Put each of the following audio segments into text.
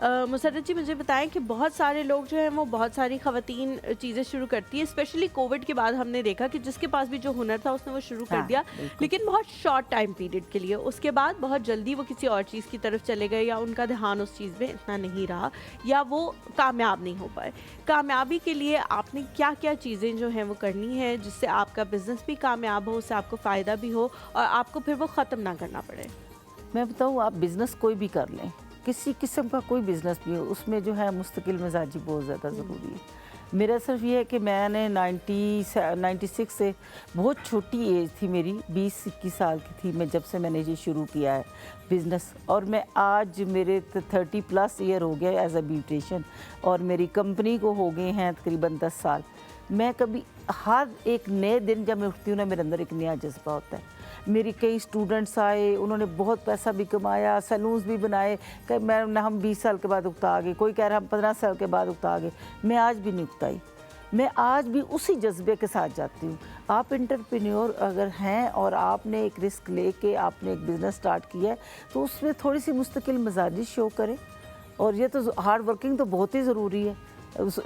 मुसर्रत जी, मुझे बताएं कि बहुत सारे लोग जो हैं वो बहुत सारी ख़वातीन चीज़ें शुरू करती है। स्पेशली कोविड के बाद हमने देखा कि जिसके पास भी जो हुनर था उसने वो शुरू कर हाँ, दिया, बिल्कुल। लेकिन बहुत शॉर्ट टाइम पीरियड के लिए। उसके बाद बहुत जल्दी वो किसी और चीज़ की तरफ चले गए, या उनका ध्यान उस चीज़ में इतना नहीं रहा, या वो कामयाब नहीं हो पाए। कामयाबी के लिए आपने क्या क्या चीज़ें जो हैं वो करनी है जिससे आपका बिज़नेस भी कामयाब हो, उससे आपको फ़ायदा भी हो और आपको फिर वो ख़त्म ना करना पड़े? मैं बताऊँ, आप बिज़नेस कोई भी कर लें, किसी किस्म का कोई बिज़नेस भी हो, उसमें जो है मुस्तकिल मिजाजी बहुत ज़्यादा ज़रूरी है। मेरा सिर्फ ये है कि मैंने 96 से, बहुत छोटी एज थी मेरी, 20-21 साल की थी मैं जब से मैंने ये शुरू किया है बिज़नेस, और मैं आज मेरे 30+ ईयर हो गया एज अ ब्यूटिशियन, और मेरी कंपनी को हो गए हैं तकरीबन 10 साल। मैं कभी, हर एक नए दिन जब मैं उठती हूँ ना, मेरे अंदर एक नया जज्बा होता है। मेरी कई स्टूडेंट्स आए, उन्होंने बहुत पैसा भी कमाया, सैलून्स भी बनाए, कि मैं ना, हम 20 साल के बाद उकता गए, कोई कह रहा हम 15 साल के बाद उकता गए। मैं आज भी नहीं उकताई, मैं आज भी उसी जज्बे के साथ जाती हूँ। आप एंटरप्रेन्योर अगर हैं और आपने एक रिस्क लेके आपने एक बिज़नेस स्टार्ट किया है, तो उसमें थोड़ी सी मुस्तकिल मिजाजी शो करें, और ये तो हार्ड वर्किंग तो बहुत ही ज़रूरी है।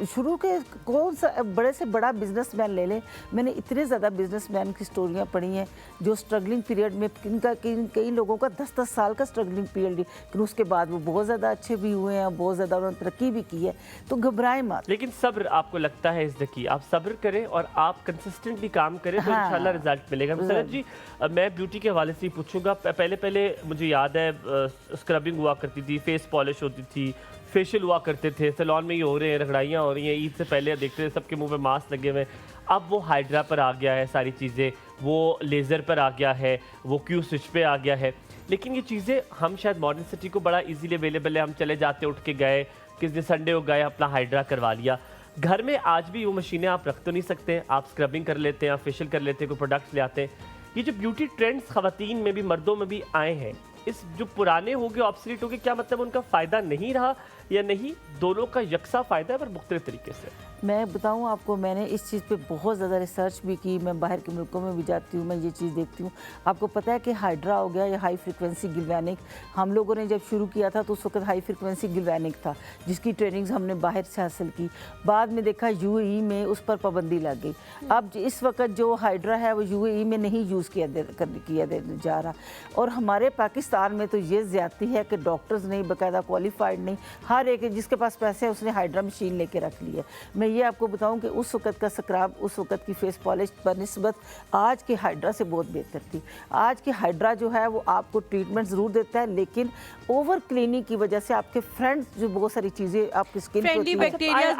शुरू के कौन सा बड़े से बड़ा बिजनेसमैन ले लें, मैंने इतने ज़्यादा बिजनेसमैन की स्टोरियाँ पढ़ी हैं जो स्ट्रगलिंग पीरियड में, कई लोगों का 10-10 साल का स्ट्रगलिंग पीरियड, लेकिन उसके बाद वो बहुत ज़्यादा अच्छे भी हुए हैं, बहुत ज़्यादा उन्होंने तरक्की भी की है। तो घबराएं मत। लेकिन सब्र आपको लगता है इस की, आप सब्र करें और आप कंसिस्टेंटली काम करें तो इंशाल्लाह रिजल्ट मिलेगा। मुसर्रत जी, मैं ब्यूटी के हवाले से ही पूछूंगा। पहले मुझे याद है स्क्रबिंग हुआ करती थी, फेस पॉलिश होती थी, फेशियल हुआ करते थे, सैलून में ही हो रहे हैं, रगड़ाइयाँ हो रही हैं, ईद से पहले देखते थे सबके मुंह पे मास्क लगे हुए हैं। अब वो हाइड्रा पर आ गया है सारी चीज़ें, वो लेज़र पर आ गया है, वो क्यू स्विच पे आ गया है। लेकिन ये चीज़ें हम शायद मॉडर्न सिटी को बड़ा इजीली अवेलेबल है, हम चले जाते, उठ के गए, किस दिन संडे हो गए, अपना हाइड्रा करवा लिया। घर में आज भी वो मशीनें आप रख तो नहीं सकते, आप स्क्रबिंग कर लेते हैं, आप फेशियल कर लेते हैं, कोई प्रोडक्ट्स ले आते हैं। ये जो ब्यूटी ट्रेंड्स ख़वातीन में भी मर्दों में भी आए हैं, इस जो पुराने हो गए, ऑब्सोलीट हो गए, क्या मतलब उनका फ़ायदा नहीं रहा या नहीं, दोनों का यकसा फ़ायदा है पर मुख्तलिफ तरीके से? मैं बताऊं आपको, मैंने इस चीज़ पे बहुत ज़्यादा रिसर्च भी की, मैं बाहर के मुल्कों में भी जाती हूँ, मैं ये चीज़ देखती हूँ। आपको पता है कि हाइड्रा हो गया या हाई फ्रिक्वेंसी गिल्वैनिक, हम लोगों ने जब शुरू किया था तो उस वक्त हाई फ्रिक्वेंसी गिल्वैनिक था, जिसकी ट्रेनिंग्स हमने बाहर से हासिल की। बाद में देखा यूएई में उस पर पाबंदी लग गई। अब इस वक्त जो हाइड्रा है वो यूएई में नहीं यूज़ किया जा रहा, और हमारे पाकिस्तान में तो ये ज़्यादती है कि डॉक्टर्स नहीं, बाकायदा क्वालिफाइड नहीं, हर एक जिसके पास पैसे है उसने हाइड्रा मशीन लेके रख ली है। मैं ये आपको बताऊं कि उस वक़्त का स्क्रब, उस वक़्त की फेस पॉलिश बनिस्बत आज के हाइड्रा से बहुत बेहतर थी। आज के हाइड्रा जो है वो आपको ट्रीटमेंट ज़रूर देता है, लेकिन ओवर क्लीनिंग की वजह से आपके फ्रेंड्स जो बहुत सारी चीज़ें आपकी स्किन पे होती है,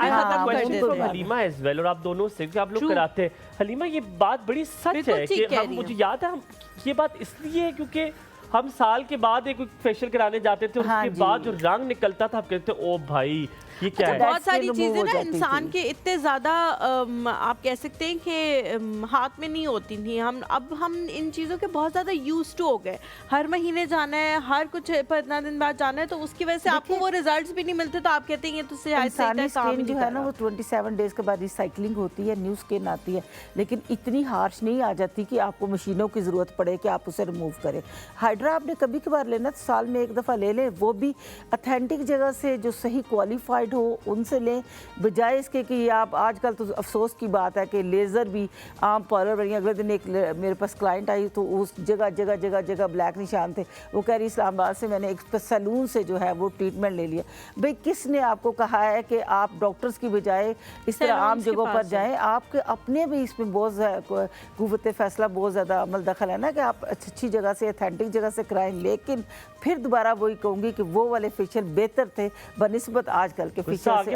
हलीमा एज वेल, और आप दोनों से आप लोग कराते हैं। हलीमा, ये बात बड़ी सच है कि हम, मुझे याद है, हम ये बात इसलिए है क्योंकि हम साल के बाद एक फेशियल कराने जाते थे और उसके बाद जो रंग निकलता था, आप कहते थे ओ भाई ये क्या है। बहुत सारी चीजें ना इंसान के इतने ज्यादा आप कह सकते हैं कि हाथ में नहीं होती थी। हम इन चीजों के बहुत ज्यादा यूज्ड टू हो गए। हर महीने जाना है, हर कुछ 15 दिन बाद जाना है, तो उसकी वजह से आपको वो रिजल्ट्स भी नहीं मिलते, तो आप कहते हैं ये तो स्किन जो है ना वो 27 डेज के बाद रिसाइकलिंग होती है, न्यू स्किन आती है, लेकिन इतनी हार्श नहीं आ जाती कि आपको मशीनों की ज़रूरत पड़े कि आप उसे रिमूव करें। हाइड्रा आपने कभी कभार लेना तो साल में एक दफ़ा ले लें, वो भी अथेंटिक जगह से जो सही क्वालिफाइड हो उनसे लें, बजाय इसके कि आप, आजकल तो अफसोस की बात है कि लेज़र भी आम पार्लर बनी। अगले दिन एक मेरे पास क्लाइंट आई तो उस जगह ब्लैक निशान थे, वो कह रही इस्लामाबाद से मैंने एक सैलून से जो है वो ट्रीटमेंट ले लिया। भाई किसने आपको कहा है कि आप डॉक्टर्स की बजाय इस तरह आम जगहों पर जाएँ? आपके अपने भी इसमें बहुत कुव्वत फैसला बहुत ज़्यादा अमल दखल है ना कि आप अच्छी जगह से, अथेंटिक जगह से कराएं। लेकिन फिर दोबारा वही कहूँगी कि वो वाले फेशियल बेहतर थे बनिस्बत आजकल के फेशियल से।